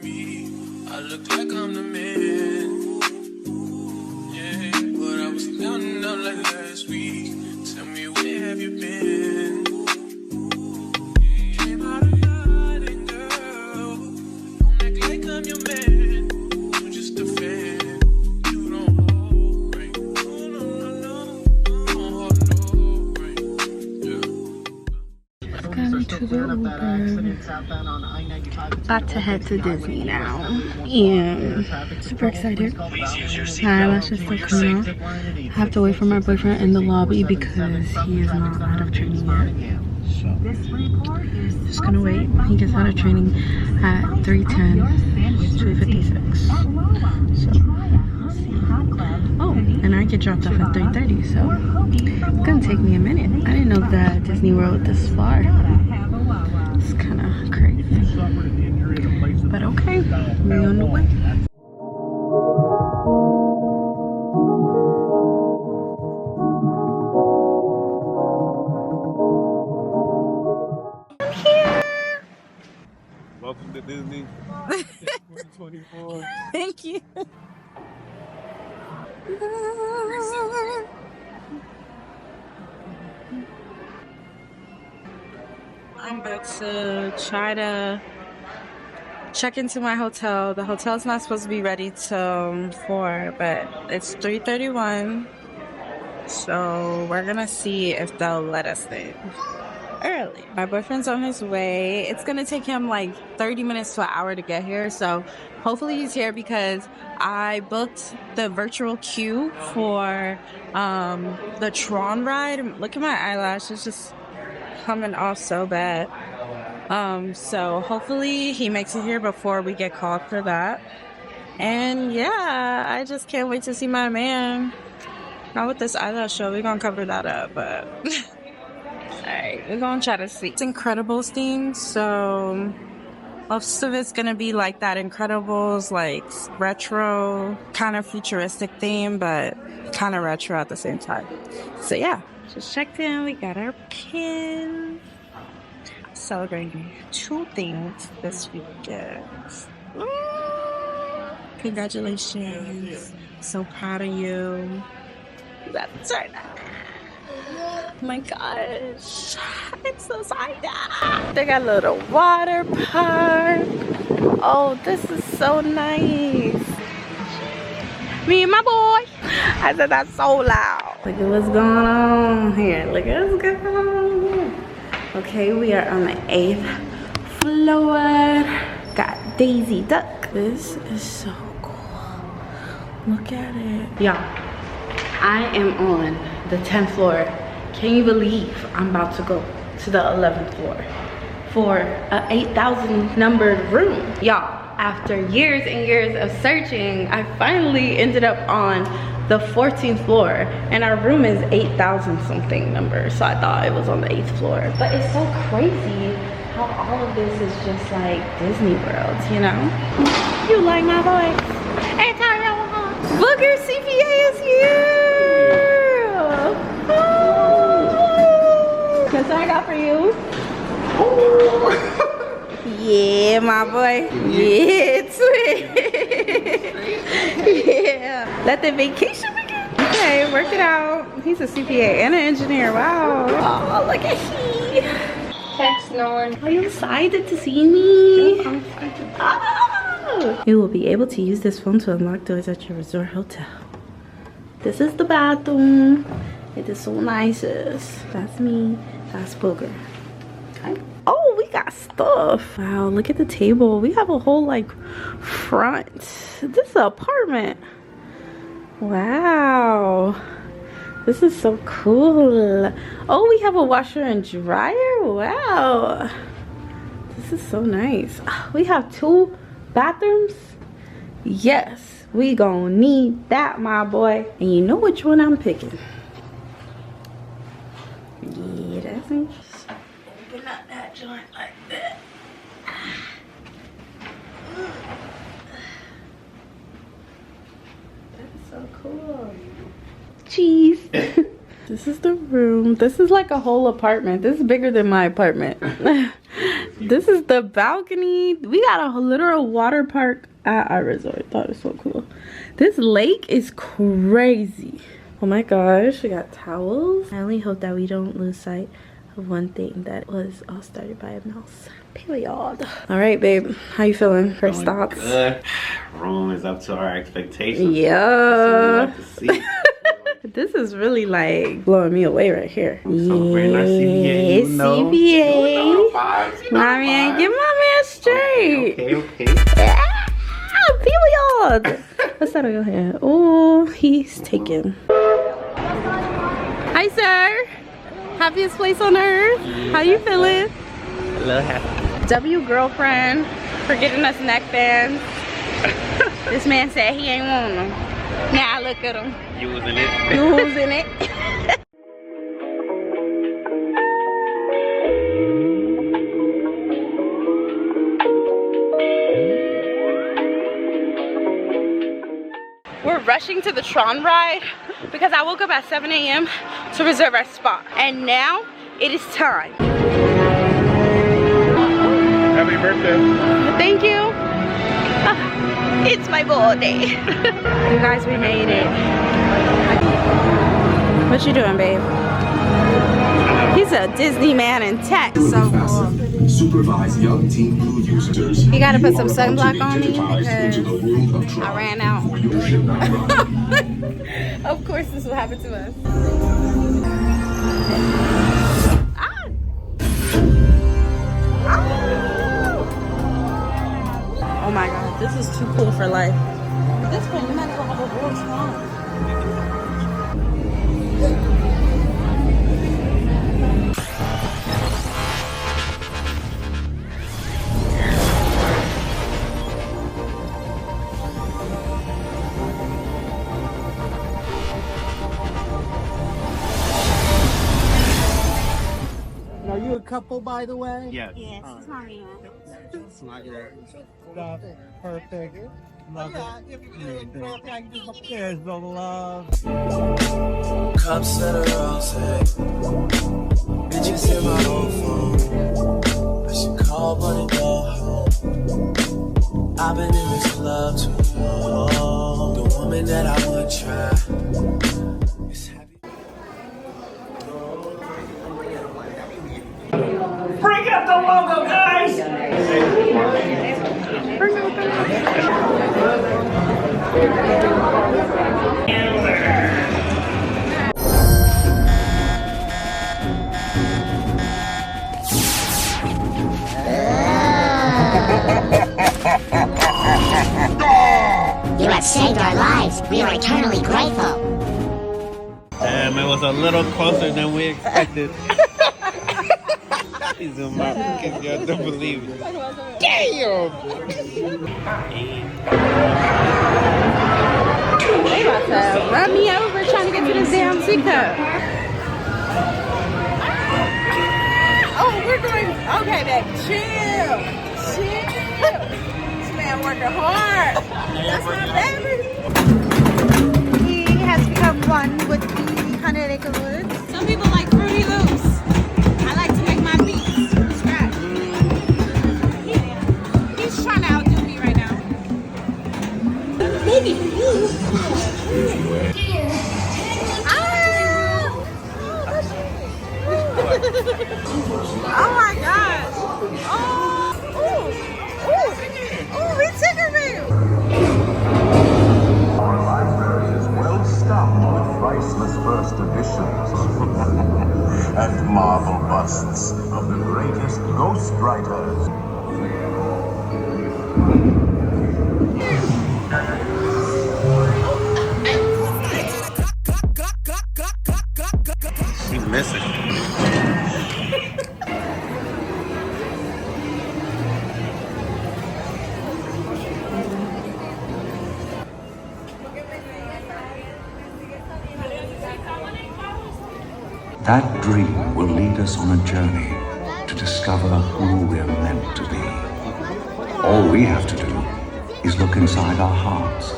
me. I look like I'm the man. Yeah, but I was down like last week. Tell me, where have you been? Came out of nothing, girl. Don't act like I'm your man. I'm just a fan. You don't hold right. No, no, no, no. Don't hold no right. Yeah. Coming to the Uber. About to head to Disney now. And super excited. My eyelashes still coming off. I have to wait for my boyfriend in the lobby because he is not out of training yet. So just gonna wait. He gets out of training at 3:10, 2:56. So we'll see. Oh, and I get dropped off at 3:30, so it's gonna take me a minute. I didn't know that Disney World this far. It's kind of crazy. But okay, we're on the way. I'm here. Welcome to Disney 2024. Thank you. I'm about to try to check into my hotel. The hotel's not supposed to be ready till 4, but it's 3:31. So we're gonna see if they'll let us in early. My boyfriend's on his way. It's gonna take him like 30 minutes to an hour to get here. So hopefully he's here because I booked the virtual queue for the Tron ride. Look at my eyelash. It's just coming off so bad. So hopefully he makes it here before we get called for that. And yeah, I just can't wait to see my man. Not with this eyelash show, we're gonna cover that up, but alright, we're gonna try to see. It's Incredibles themed, so most of it's gonna be like that Incredibles, like retro, kind of futuristic theme, but kind of retro at the same time. So yeah, just checked in, we got our kids. Celebrating 2 things this weekend. Congratulations. So proud of you. That's right. Oh my gosh. I'm so excited. They got a little water park. Oh, this is so nice. Me and my boy. I said that's so loud. Look at what's going on here. Look at what's going on. Okay, we are on the 8th floor. Got Daisy Duck. This is so cool. Look at it. Y'all, I am on the 10th floor. Can you believe I'm about to go to the 11th floor for a 8,000 numbered room? Y'all, after years and years of searching, I finally ended up on the 14th floor, and our room is 8,000 something number, so I thought it was on the 8th floor. But it's so crazy how all of this is just like Disney World, you know? You like my voice? Hey, Tyrell! Booger CPA is here! Oh. Guess what I got for you? Oh. Yeah, my boy. Yeah, twin. Yeah. Let the vacation begin. Okay, work it out. He's a CPA and an engineer. Wow. Oh, look at he. Text Nolan. Are you excited to see me? I'm excited. Oh. You will be able to use this phone to unlock doors at your resort hotel. This is the bathroom. It is so nice. That's me. That's Booger. Okay. Oh, we got stuff. Wow, look at the table. We have a whole like front. This is an apartment. Wow. This is so cool. Oh, we have a washer and dryer. Wow. This is so nice. We have 2 bathrooms. Yes, we gonna need that, my boy. And you know which one I'm picking. Yeah, that's me. Open up that joint like that. That's so cool. Cheese. This is the room. This is like a whole apartment. This is bigger than my apartment. This is the balcony. We got a literal water park at our resort. That was so cool. This lake is crazy. Oh my gosh, we got towels. I only hope that we don't lose sight of one thing that was all started by a mouse. Period. All right, babe. How you feeling? First thoughts? Good. Room is up to our expectations. Yeah. That's what we like to see. This is really like blowing me away right here. Celebrating our CBA, you know. CBA. You know the vibes, you know My the man, vibes. get my man straight. Okay. Period. What's that on your hand? Oh, he's taken. Hi, sir. Happiest place on earth. How you feeling? A little happy. W girlfriend for getting us neck bands. This man said he ain't want them. Now look at him. You was in it. You was in it. We're rushing to the Tron ride because I woke up at 7 a.m. to reserve our spot. And now it is time. Happy birthday. Thank you. It's my birthday. You guys, we made it. What you doing, babe? He's a Disney man in tech. So cool. Supervise young Team Blue users. You gotta put some sunblock on me because I ran out. Of course, this will happen to us. Ah! Oh my god, this is too cool for life. At this point, we might as well have a world's home. Are you a couple, by the way? Yes. Yes, it's not me. It's not your stuff. Perfect. Love it. There's the love. Cups of the rose, bitches in my own phone. I should call but and go home. I've been in this club too long. The woman that I would try is happy. Bring up the logo, guys! You have saved our lives. We are eternally grateful. Damn, it was a little closer than we expected. He's in my I don't believe it. Damn! They about to run me over trying to get to this damn teacup. Oh, we're going. Okay, babe. Chill. This man working hard. That's my baby. He has become one with the Connecticut Woods. Some people like Fruity Loops. I like to make my beats from scratch. He's trying to outdo me right now. Maybe for you. Oh my gosh. Oh, he tickled me. Our library is well stocked with priceless first editions and marble busts of the greatest ghostwriters. She's missing. That dream will lead us on a journey to discover who we're meant to be. All we have to do is look inside our hearts.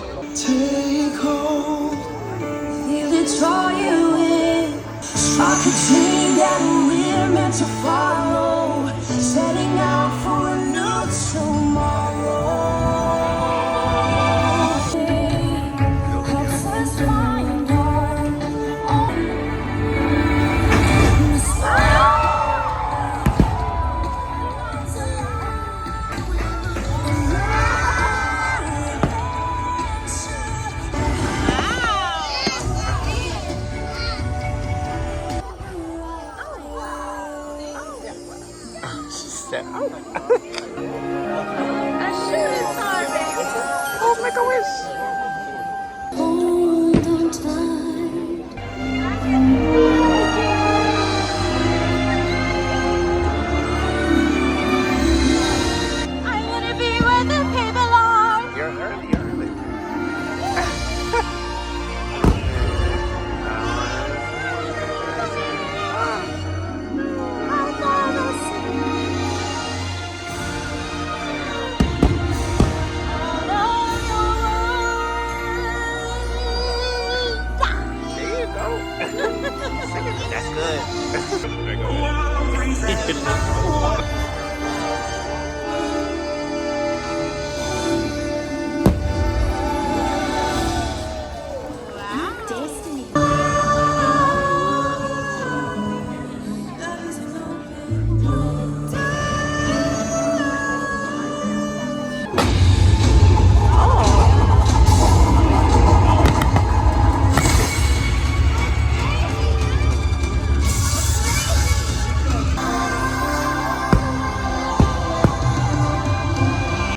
Take hold, feel it draw you in. Spark a dream that we're meant to follow. Setting out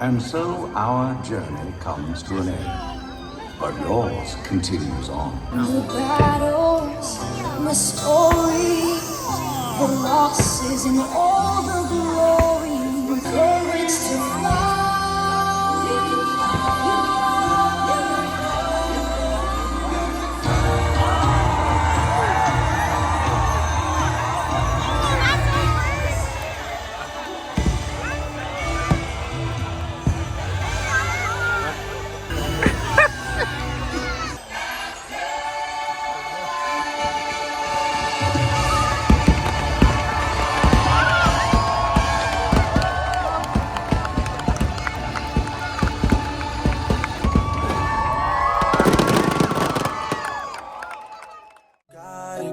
And so our journey comes to an end, but yours continues on. The battles, the stories, the losses, and all the glory, the courage to fly.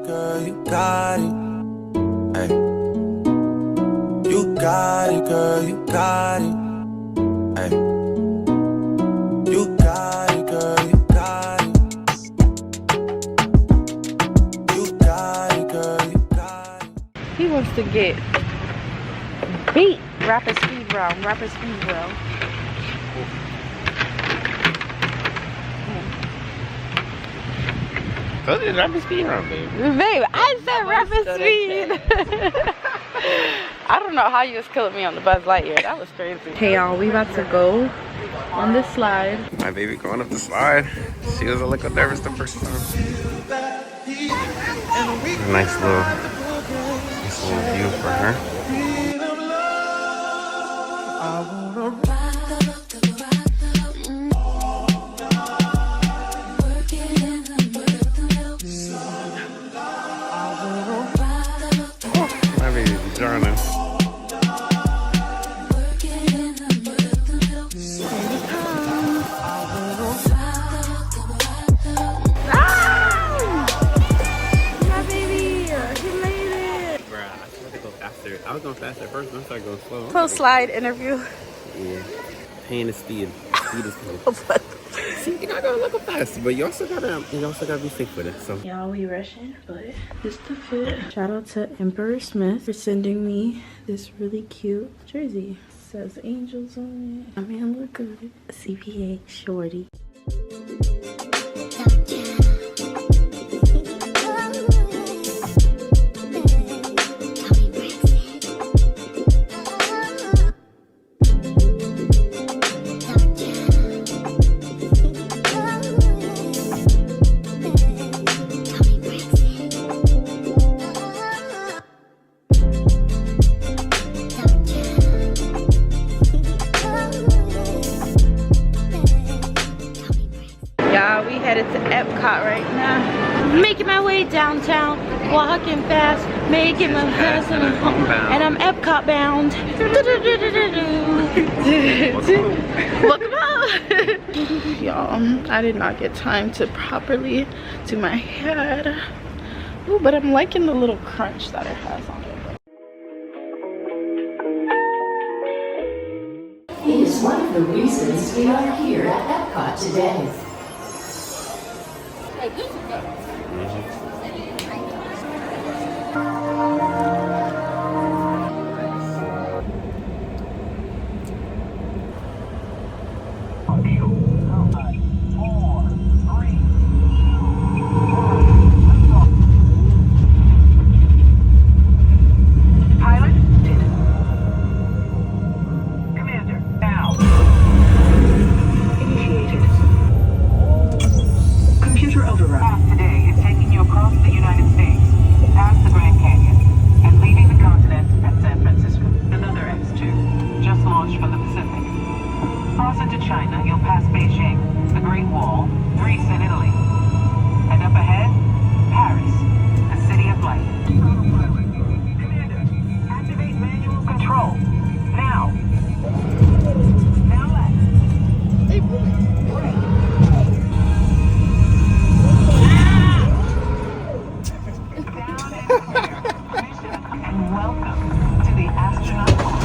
Girl, you got it. Hey. You got it, girl, you got it. Hey. You got it, girl, you got it. You got it, girl, you got it. He wants to get beat. Rapid speed round, rapid speed round. So did rapid speed round, baby. Babe, I said rapid speed. I don't know how you was killing me on the Buzz Lightyear. That was crazy. Hey y'all, we about to go on this slide. My baby going up the slide. She was a little nervous the first time. Nice little view for her. My baby's journey. I was going fast at first, but I started going slow. Close slide interview. Yeah. Pain is speed. Speed is pain. See, you're not gonna look fast, but you also gotta be safe with it. So Y'all, we rushing, but it's the fit. Shout out to Emperor Smith for sending me this really cute jersey. It says angels on it. I mean, look good. CPA shorty. We headed to EPCOT right now. Making my way downtown, walking fast, making my fast, and I'm EPCOT bound. Welcome home. Y'all, I did not get time to properly do my hair. Ooh, but I'm liking the little crunch that it has on it. It is one of the reasons we are here at EPCOT today. Cross into China, you'll pass Beijing, the Great Wall, Greece and Italy. And up ahead, Paris, the city of light. Commander, activate control. Now. Now left. Hey, boy. Down and clear. Mission and welcome to the astronaut car.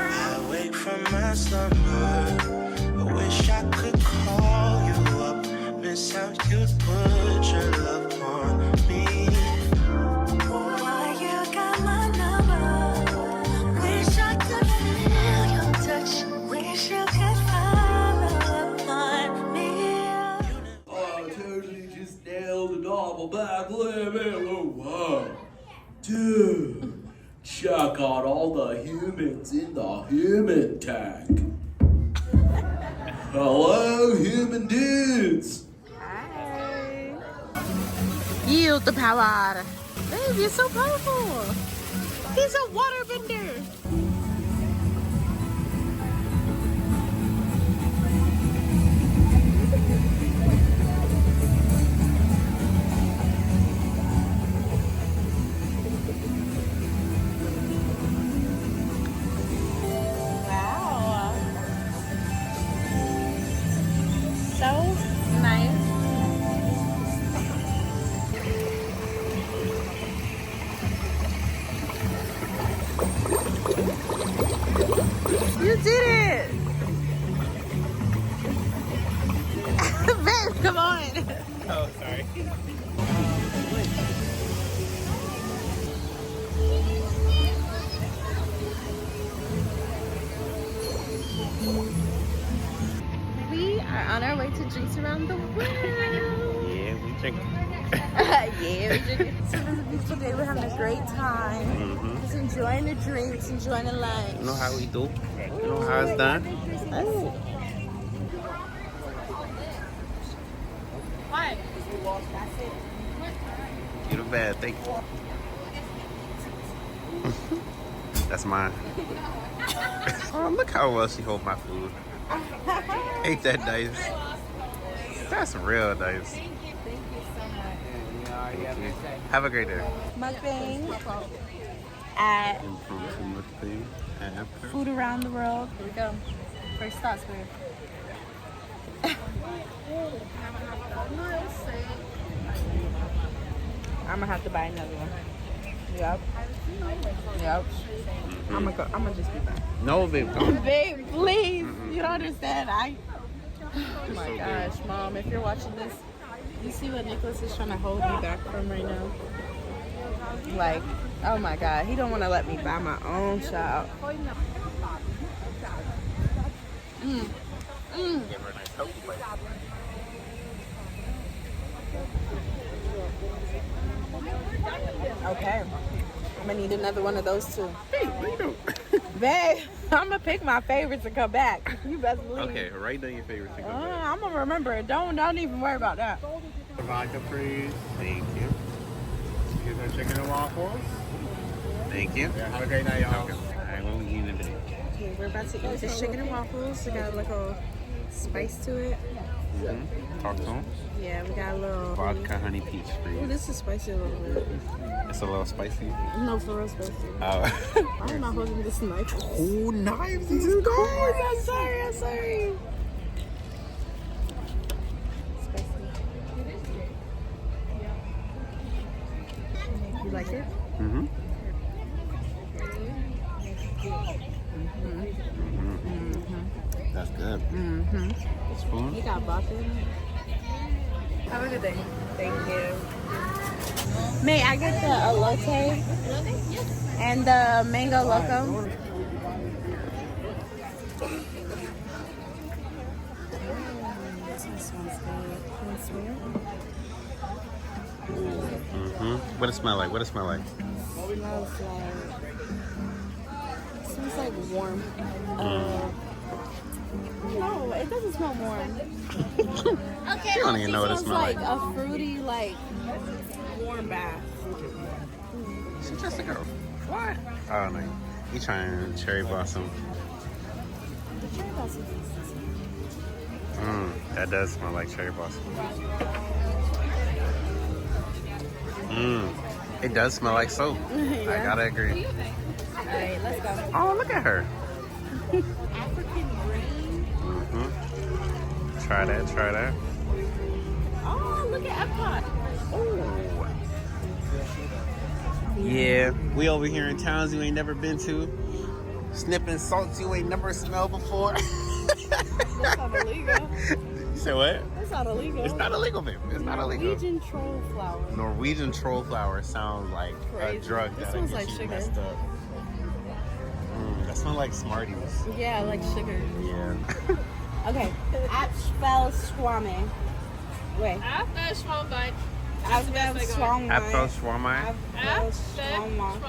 I wake from my slumber. I wish I could call you up. Miss how you'd put your love on me. Boy, you got my number. Wish I could feel your touch. Wish you could follow up on me. Oh, totally just nailed a double back limit. Whoa. Dude, check out all the humans in the human tank. Hello, human dudes. Hi. Yield the power. Babe, you're so powerful. He's a water bender. Wow. So nice. You did it! Babe, come on! Oh, sorry. We are on our way to drinks around the world. Yeah, we drinking. Yeah, we're drinking. So it was a beautiful day. We're having a great time. Just enjoying the drinks, enjoying the lunch. You know how we do? You know how it's done? Ooh. Why? You're the bad, thank you. That's mine. Oh, look how well she hold my food. Ain't that nice? That's real nice. Thank you so much. Have a great day. Mukbang at Impromptu mukbang after. Food Around the World. Here we go. First thoughts, babe. I'm gonna have to buy another one. Yep. Yep. I'm gonna just be back. No, babe, don't. Babe, please. You don't understand. Oh my gosh, Mom, if you're watching this, you see what Nicholas is trying to hold me back from right now? Like, oh my God, he don't want to let me buy my own shop. Give her a nice healthy bite. Okay. I'm gonna need another one of those too. Hey, what you doing? Babe, I'm gonna pick my favorites and come back. You best believe. Okay, write down your favorites and go back. I'm gonna remember it. Don't even worry about that. The vodka, please. Thank you. Here's our chicken and waffles. Thank you. Yeah, have a great night, y'all. Alright, what we eating today? Okay, we're about to eat this chicken and waffles. We got a little spice to it. Talk to him. Yeah, we got a little Vodka honey peach Oh, free. this is spicy a little bit. It's a little spicy. No, for real spicy. Oh. I'm not holding this knife. Oh, knives. These Guys, guys. I'm sorry. Spicy. You like it? Mm-hmm. That's good. Spoon? You got vodka in it? Have a good day. Thank you. May I get the elote and the mango loco? This one smells good. Can you smell it? What it smell like? What it smell like? Smells like warm. No, it doesn't smell warm. She don't even know what it It's smells like. like a fruity, like warm bath. She's just a girl. What? Oh no. You trying cherry blossom. The cherry blossom. That does smell like cherry blossom. It does smell like soap. Yeah. I gotta agree. Alright, let's go. Oh, look at her. African green. Try that, try that. Oh, look at EPCOT. Oh. Yeah, we over here in towns you ain't never been to. Snipping salts you ain't never smelled before. That's not illegal. You say what? That's not illegal. It's not illegal, babe. It's not illegal. Norwegian troll flower. Norwegian troll flower sounds like Crazy. a drug This that smells gets like you sugar. messed up. That smells like Smarties. Yeah, like sugar. Yeah. Okay. Apfel Swame. Wait. Apfel Schwamwein. Apfel Swame. Apfel Schwamwein. Apfel Schwamwein.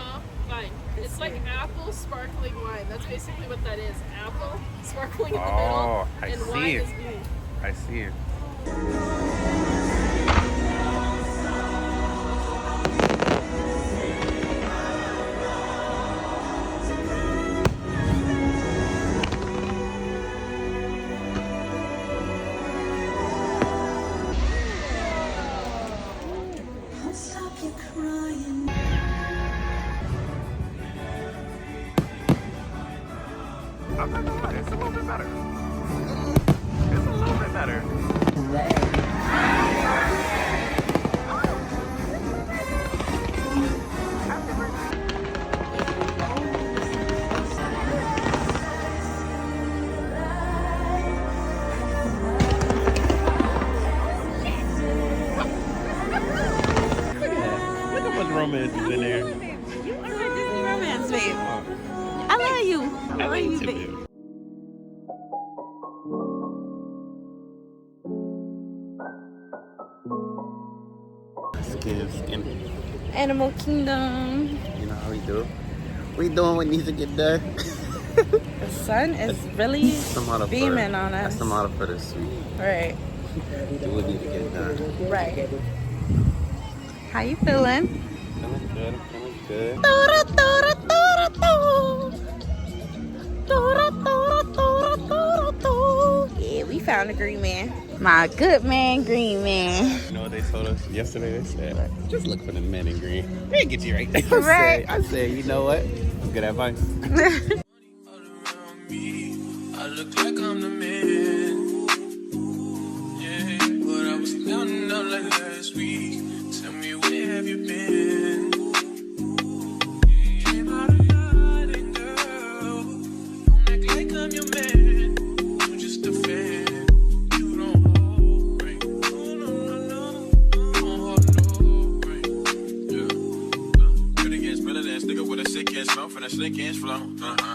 Schwamwein. It's like apple sparkling wine. That's basically what that is. Apple sparkling in the Oh, middle, I and see wine it. is green. I see it. I'm not gonna lie, it's a little bit better. It's a little bit better. Look how much romance is in there. You are my Disney romance, babe. I love you. I love you, babe. Skin. Animal Kingdom. You know how we do. We doing what needs to get done. The sun is really beaming on us. That's the model for this week. Right. Do what needs to get done. Right. How you feeling? Feeling good. Feeling good. Yeah, we found a green man. My good man, green man. You know what they told us yesterday? They said, just look for the men in green. They get you right there. Right. I said, you know what? Good advice. I look like I'm the man. Yeah, but I was down and out like last week. Tell me, where have you been? Came out of hiding, girl. Don't act like I'm your man. I'm just a fan. You don't hold right. No. Don't hold no right. Yeah. Good against spilling ass nigga with a sick ass mouth and a slick ass flow.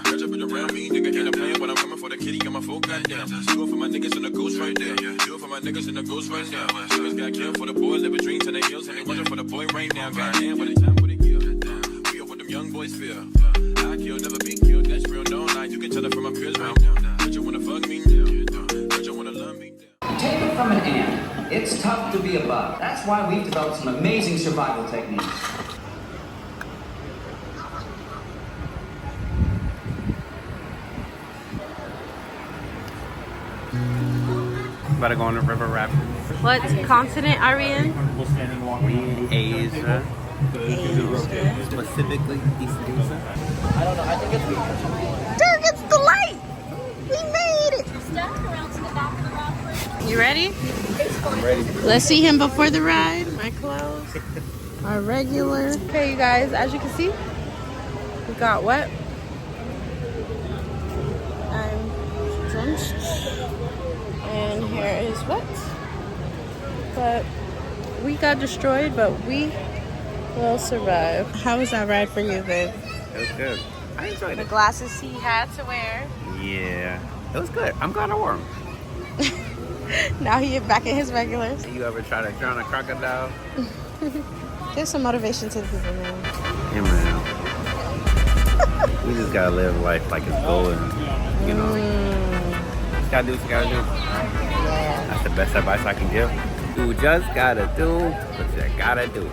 Catch up around me, nigga, ain't a plan, but I'm coming for the kitty on my phone, goddamn. Do it for my niggas and the ghost right there. Do it for my niggas and the ghost right now. Niggas got killed for the boy, living dreams in the hills, and they wondering for the boy right now. Goddamn, what the time would it kill? We are what them young boys feel. I kill, never be killed, that's real, no lie. You can tell it from my peers right now. But you wanna fuck me now. But you wanna love me now. Take it from an ant. It's tough to be a bug. That's why we've developed some amazing survival techniques. About to go on the river rafting. What continent are we in? Asia. Specifically East Asia. I don't know. I think it's There gets the light. We made it. You ready? I'm ready. Let's see him before the ride. My clothes are regular. Okay, you guys, as you can see, we got wet. I'm drenched. And hair is wet. But we got destroyed, but we will survive. How was that ride for you, babe? It was good. I enjoyed The it. glasses he had to wear. Yeah. It was good. I'm glad I wore them. Now he back in his regulars. You ever try to drown a crocodile? Give some motivation to the people, man. Yeah, man. We just gotta live life like it's golden, you know. Gotta do what you gotta do. That's the best advice I can give. You just gotta do what you gotta do.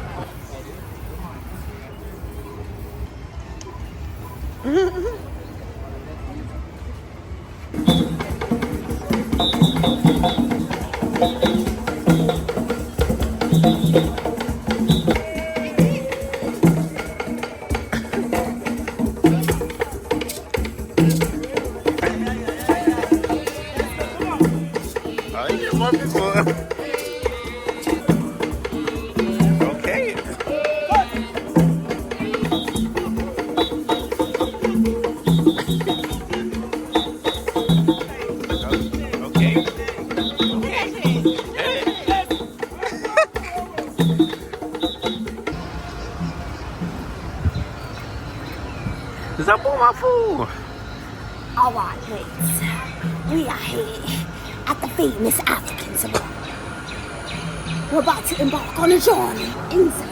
Okay. Cause I bought my food. Alright, mates. We are here at the famous African Savannah. We're about to embark on a journey inside.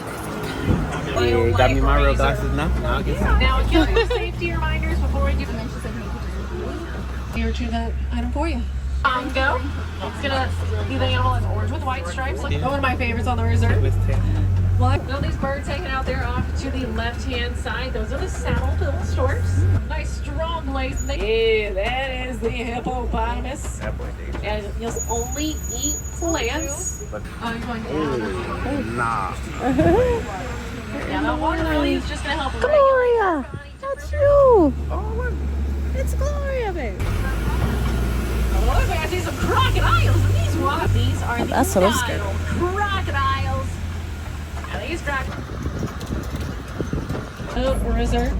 Yeah, you got me my real glasses now. I'll get some. Now, a couple of safety reminders before we do. Here to the item for you. Go. It's gonna be the animal that's orange with white stripes. Like one of my favorites on the reserve. Look, all these birds hanging out there off to the left-hand side. Those are the saddle little storks. Nice strong legs. Yeah, that is the hippopotamus. And you'll only eat plants. Oh, you're going down. Nah. Yeah, that water lily is just gonna help. Gloria, that's you. Oh, look. It's Gloria, babe. Look, I see some crocodiles in these waters. These are the That's what I'm scared Nile of. crocodiles. Now these reserve.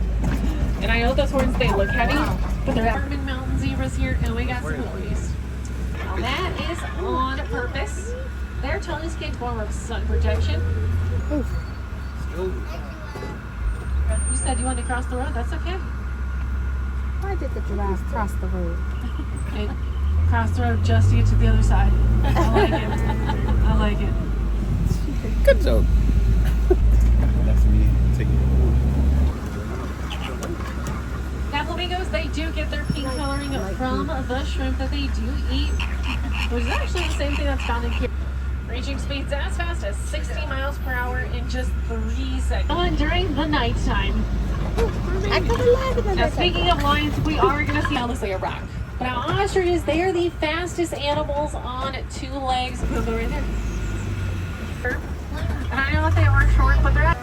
And I know those horns, they look heavy, but they're German mountain zebras here, and we got some lilies. Now that is on purpose. Their tongues can form of sun protection. You said you wanted to cross the road, that's okay. Why did the giraffe cross the road? Okay. Cross the road just to get to the other side. I like it. I like it. Good joke. That's me taking Now flamingos, they do get their pink coloring from the shrimp that they do eat, which is actually the same thing that's found in here. Reaching speeds as fast as 60 miles per hour in just 3 seconds. During the nighttime. I come alive in the Now speaking of lions, we are going to see how this like a rock. Now ostriches, they are the fastest animals on 2 legs. They'll go right there. And I know that they are short, but they're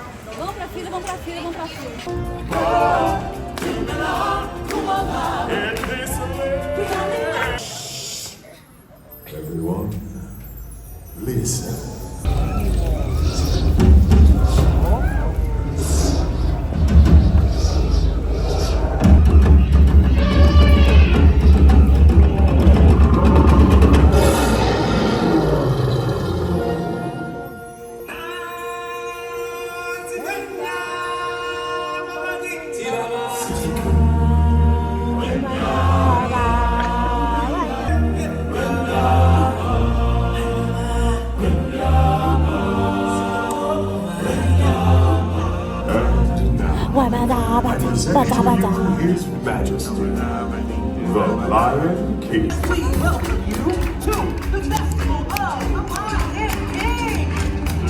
Everyone, listen. His Majesty, the Lion King. We welcome you to the festival of the Lion King.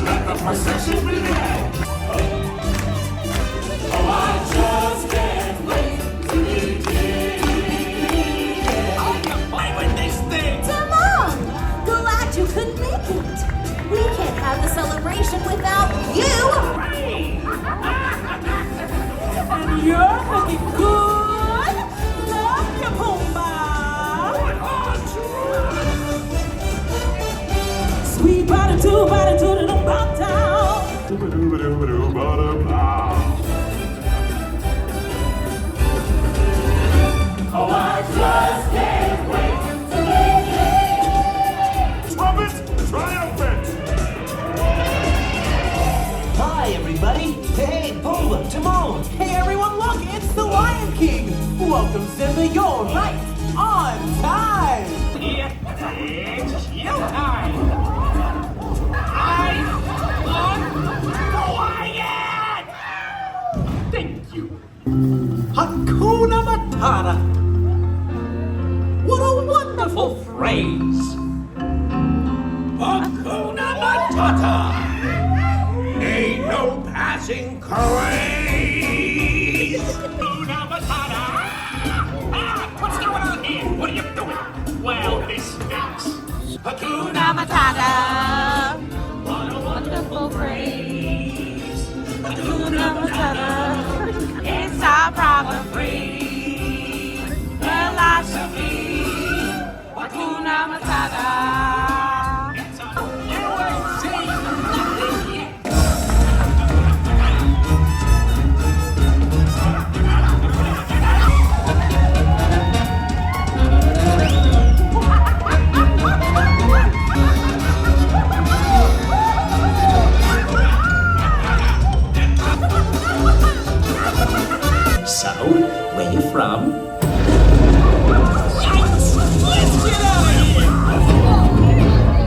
Let the procession begin. Oh, I just can't wait to begin. I can play with this thing. Timon, glad you could make it. We can't have the celebration without you. And you're looking good. Love you, Pumbaa. Sweet body to the bump down. Oh, I just can't wait to begin. Trumpet triumphant. Hi, everybody. Hey, Pumbaa, Timon. Hey, everyone, look, it's the Lion King. Welcome, Simba. You're right on time. It's showtime. I love Lion. Thank you. Hakuna Matata. What a wonderful Matata! Ain't no passing craze! Hakuna Matata! Ah, what's going on here? What are you doing? Well, this stinks. Hakuna Matata! What a wonderful phrase! Hakuna Matata! It's our proper phrase. Philosophy. Hakuna Matata. You ain't seen nothing yet. So, where you from? Let's get out of here!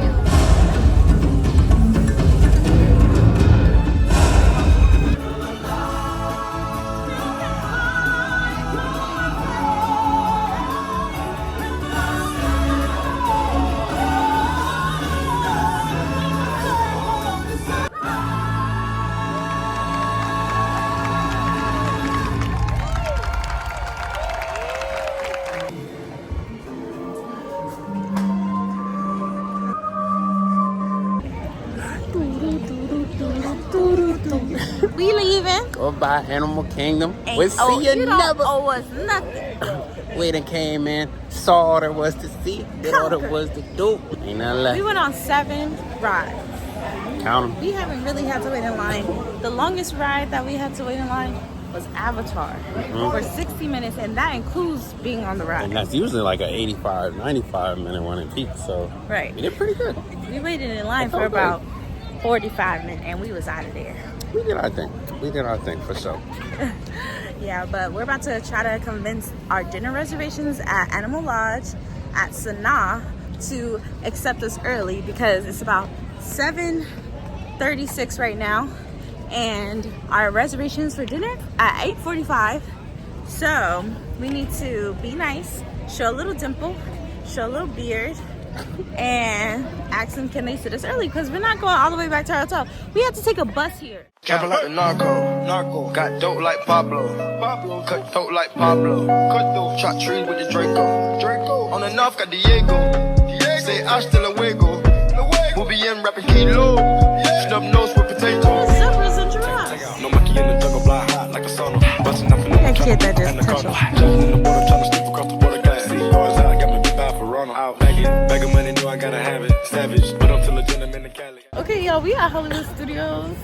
We leaving. Goodbye, Animal Kingdom. Ain't We'll see oh, you you don't never. owe us nothing. We done came in, saw all there was to see, did all there was to do. Ain't nothing left. We went on 7 rides. Count them. We haven't really had to wait in line. The longest ride that we had to wait in line was Avatar for 60 minutes, and that includes being on the ride. And that's usually like an 85, 95 minute one in peak, so Right. we did pretty good. We waited in line That's for all about 45 minutes, and we was out of there. We did our thing. We did our thing for sure. Yeah, but we're about to try to convince our dinner reservations at Animal Lodge at Sanaa to accept us early because it's about 7:36 right now, and our reservations for dinner at 8:45. So we need to be nice, show a little dimple, show a little beard, and ask them can they sit us early because we're not going all the way back to our hotel. We have to take a bus here. Trapping like the narco. Got dope like Pablo. Cut dope like Pablo. Chop trees with the Draco. On the north got Diego. Say hasta luego. We'll be in rapping kilo. Snub nose with potatoes. Zebras and giraffes. No monkey in the jungle, fly high like a sauna. Busting up in the That kid that just touched us. Jumping in the water, trying to slip across the water. Got cars out, got me big bad for Ronald. Out bagging, bag of money, know I gotta have it. Savage, but I'm still a gentleman in Cali. Okay, y'all, we at Hollywood Studios.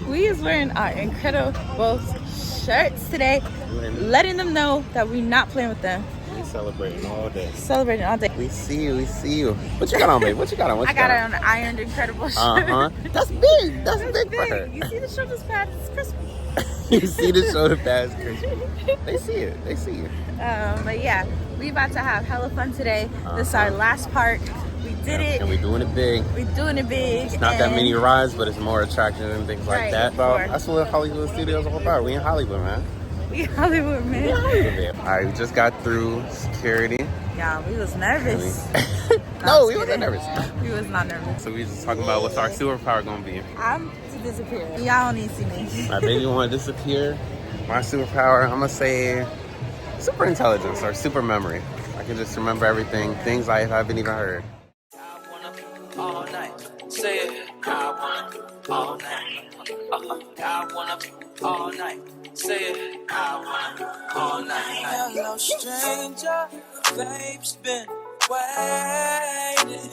We is wearing our incredible shirts today, letting them know that we're not playing with them. We celebrating all day. Celebrating all day. We see you, we see you. What you got on, babe? What you got on? What I you got on? it on an ironed incredible shirt. That's big. That's big for her. You see the shoulders pad? It's Christmas. You see the shoulder pads, Christmas. They see it. They see it. But yeah, we about to have hella fun today. This is our last park. We did it. And we're doing it big. We're doing it big. It's not that many rides, but it's more attractive and things like Right, that. of But course. that's what Hollywood Studios is all about. We in Hollywood, man. We Hollywood, man. We in Hollywood, man. All right, we just got through security. Y'all, we was nervous. No, we wasn't nervous. We was not nervous. So we just talking about what's our superpower gonna be. I'm to disappear. Y'all don't need to see me. My baby want to disappear. My superpower, I'm gonna say super intelligence or super memory. I can just remember everything, things I haven't even heard. All night. Say it. I wanna all night. I wanna all night. Say it. I wanna all night. Hello, stranger. Babe's been waiting.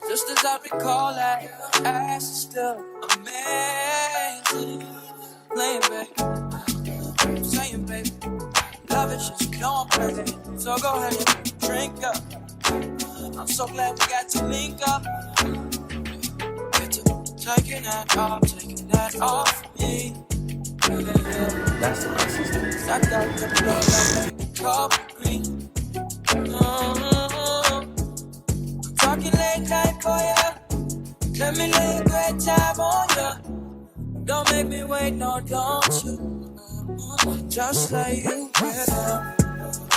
Just as I recall that ass is still amazing. Playing, babe. Saying, babe. Love it, shit, you know I'm crazy. So go ahead and drink up. I'm so glad we got to link up. Taking that off me. That's my sister. That cup green. Talking late night for ya. Let me lay a great time on ya. Don't make me wait, no, don't you? Just like you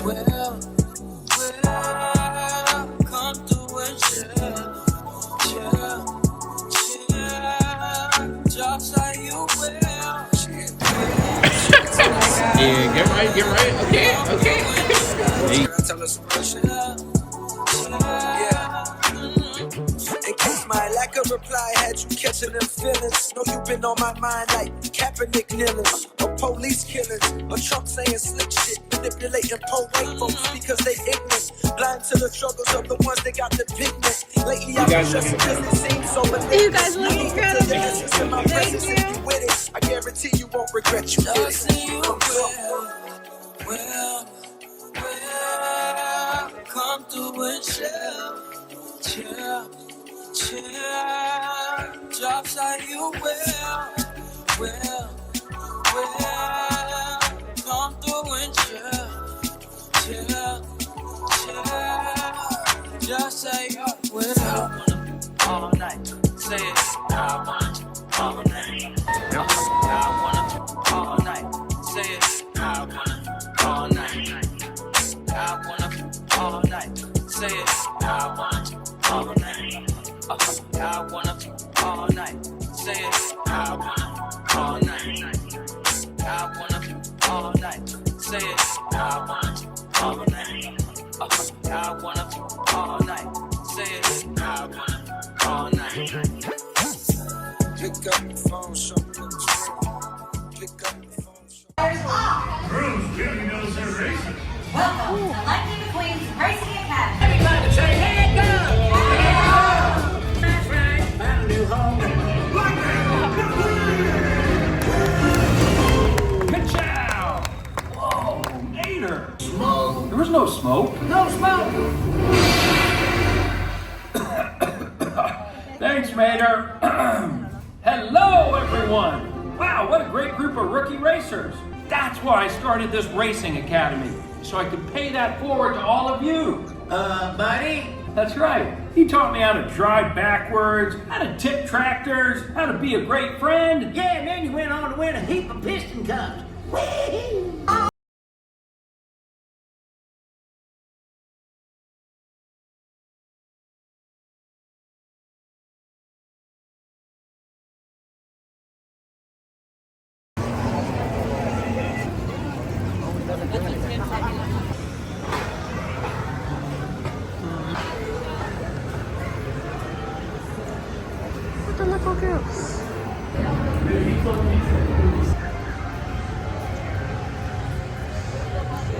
will. Come through and chill. right, get right. Okay, okay. In case my lack of reply had you catching them feelings. Know you been on my mind like Kaepernick kneelings, or police killings, or Trump saying slick shit, manipulating poor white folks because they ignorant, blind to the struggles of the ones that got the pigment. Lately I've been stressing because it seems so manipulative. You guys look incredible. Thank you. With it, I guarantee you won't regret you. Well, come through and chill. Drops like you will, come through and chill, just say you will. I wanna all night, say it. I want all night. I wanna all night, say it. I wanna all night. I wanna all night, say it. I want all night. I wanna all night. Say it. I wanna all night. I wanna all night. Say it. I wanna all night. I wanna all night. Say it. I wanna all night. Pick up the phone, show me what's real. Pick up the phone, show me. Girls really knows their racing. Welcome to Lightning McQueen's Racing Academy. Everybody say, hey, go! Whoa, Mater! Smoke. There was no smoke. No smoke! Thanks, Mater. Hello, everyone. Wow, what a great group of rookie racers. That's why I started this racing academy, so I could pay that forward to all of you. Buddy? That's right. He taught me how to drive backwards, how to tip tractors, how to be a great friend. Yeah, and then you went on to win a heap of piston cups. What the little girls?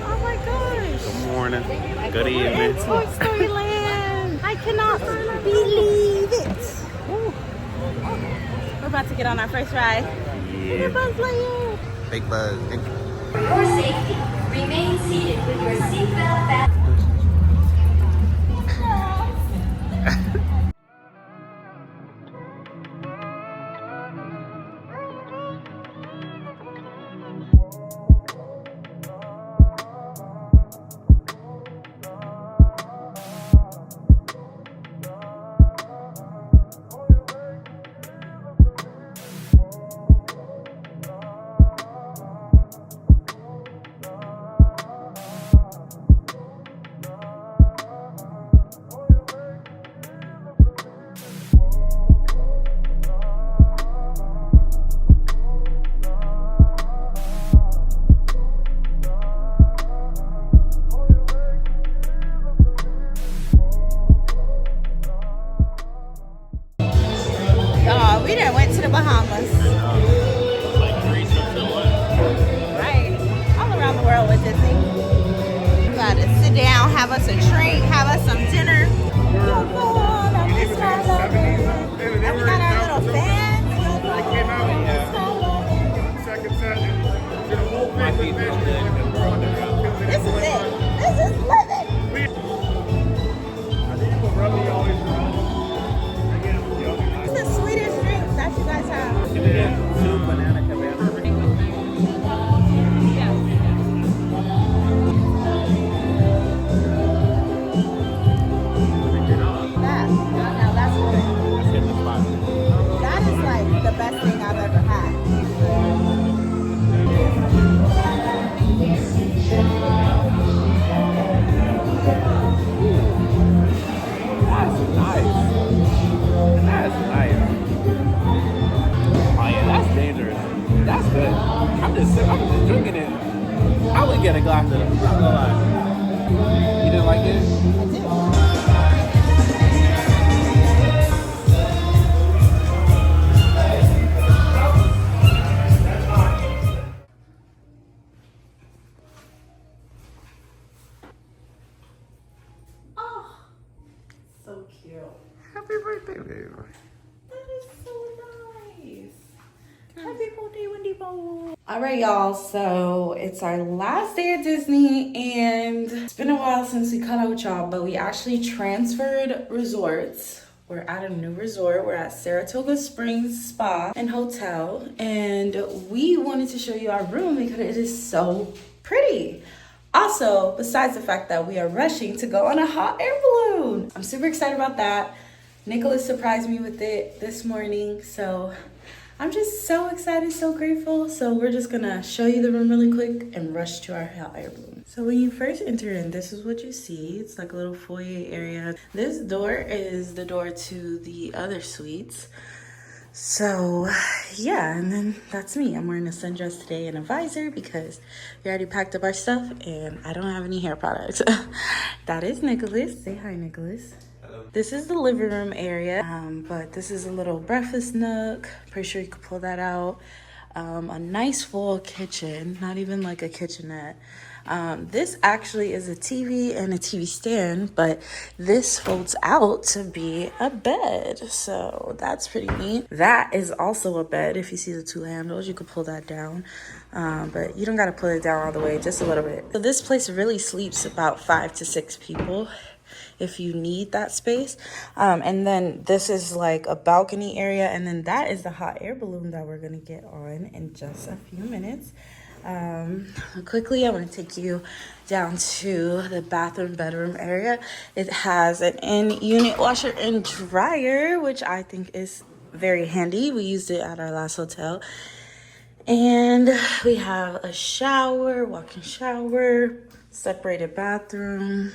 Oh my gosh. Good morning. Good evening. Toy Story Land. I cannot believe it. Ooh. We're about to get on our first ride. Yeah. Buzz Lightyear. Big Buzz. Thank you. For safety, remain seated with your seatbelt fastened. We done went to the Bahamas. Right. All around the world with Disney. We gotta sit down, have us a treat, have us some dinner. And we got our little fans. This is it. This is living. It's the sweetest drinks that you guys have. Two banana cabana. Now that's good. That is like the best thing I've ever had. That's nice. That's nice. Oh yeah, that's dangerous. That's good. I'm just drinking it. I would get a glass of it. I'm not gonna lie. You didn't like it? So cute. Happy birthday, baby. That is so nice. Happy birthday, Wendy Bo. All right, y'all. So it's our last day at Disney, and it's been a while since we cut out with y'all, but we actually transferred resorts. We're at a new resort. We're at Saratoga Springs Spa and Hotel, and we wanted to show you our room because it is so pretty. Also, besides the fact that we are rushing to go on a hot air balloon. I'm super excited about that. Nicholas surprised me with it this morning, so I'm just so excited, so grateful. So we're just gonna show you the room really quick and rush to our hot air balloon. So when you first enter in, this is what you see. It's like a little foyer area. This door is the door to the other suites. So yeah, and then that's me. I'm wearing a sundress today and a visor because we already packed up our stuff and I don't have any hair products. That is Nicholas. Say hi, Nicholas. Hello. This is the living room area, but this is a little breakfast nook. Pretty sure you could pull that out. A nice full kitchen, not even like a kitchenette. This actually is a TV and a TV stand, but this folds out to be a bed. So that's pretty neat. That is also a bed. If you see the two handles, you could pull that down. But you don't got to pull it down all the way, just a little bit. So this place really sleeps about 5 to 6 people if you need that space. And then this is like a balcony area. And then that is the hot air balloon that we're going to get on in just a few minutes. Quickly, I want to take you down to the bathroom bedroom area. It has an in-unit washer and dryer, which I think is very handy. We used it at our last hotel. And we have a shower, walk-in shower, separated bathroom.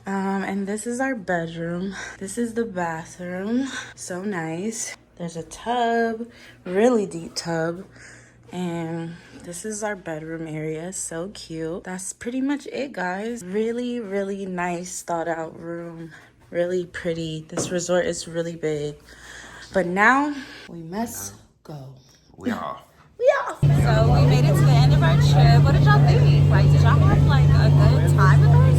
And this is our bedroom. This is the bathroom. So nice. There's a tub, really deep tub. And this is our bedroom area. So cute. That's pretty much it, guys. Really, really nice thought out room. Really pretty. This resort is really big. But now we must go. We off. We off. So we made it to the end of our trip. What did y'all think? Like, did y'all have like a good time with us?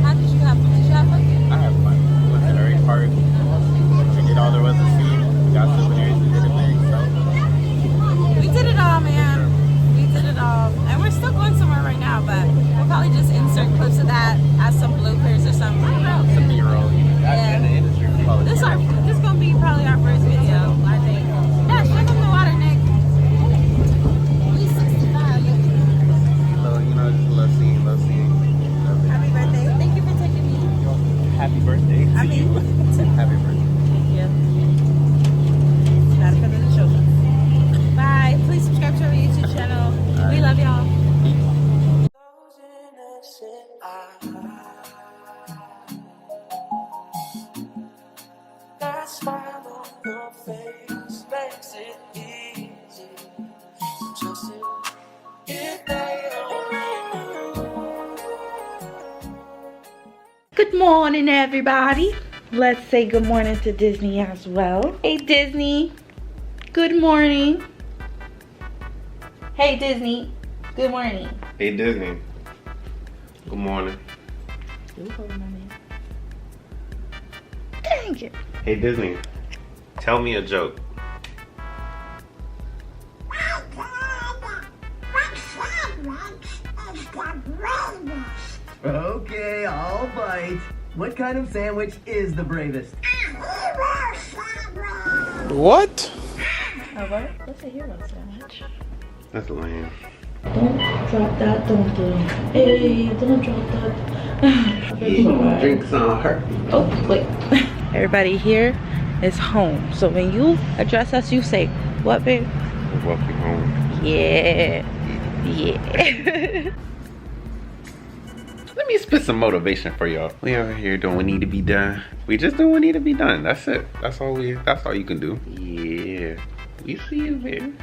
How did you have fun? Did you have fun? I had fun. We went to the race park. We did all there was to see. We got souvenirs. We did a thing. We did it all, man. We did it all. And we're still going somewhere right now, but we'll probably just insert clips of that as some bloopers or something. I don't know. Some B-roll. Yeah. The industry. This is going to be probably our first video, I think. Yeah, check on the water, Nick. He's 65. You know, just love seeing. Happy birthday. Thank you for taking me. Happy birthday to you. Happy birthday. Thank you. Gotta put in the children. Bye. Please subscribe to our YouTube channel. Right. We love y'all. That smile on your face makes it easy. Just if they Good morning, everybody. Let's say good morning to Disney as well. Hey, Disney. Good morning. Hey, Disney. Good morning. Hey, Disney. Good morning. Dang it. Hey, Disney. Tell me a joke. Okay, all bite. What kind of sandwich is the bravest? What? Oh, what? What's a hero sandwich? That's lame. Don't drop that, don't do. Hey, don't drop that. Drinks on her. Oh, wait. Everybody here is home. So when you address us, you say, what, babe? Welcome home. Yeah. Yeah. Let me spit some motivation for y'all. We over here doing what need to be done. We just doing what need to be done. That's it. That's all you can do. Yeah. We see you, baby.